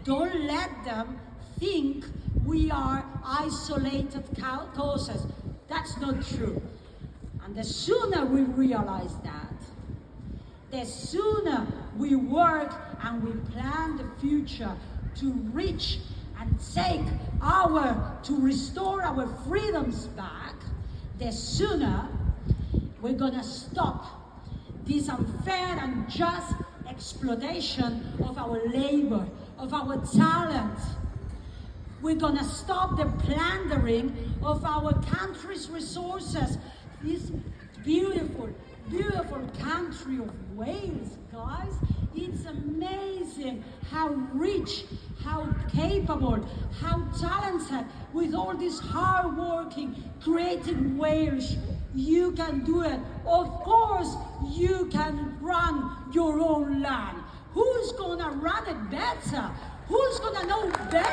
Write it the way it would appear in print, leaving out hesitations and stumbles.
Don't let them think we are isolated causes. That's not true. And the sooner we realize that, the sooner we work and we plan the future to reach and to restore our freedoms back, the sooner we're gonna stop this unfair and just exploitation of our labor, of our talent. We're gonna stop the plundering of our country's resources. This beautiful, beautiful country of Wales, guys. It's amazing how rich, how capable, how talented, with all this hard working, creative Wales. You can do it. Of course, you can run your own land. Who's gonna run it better? Who's gonna know better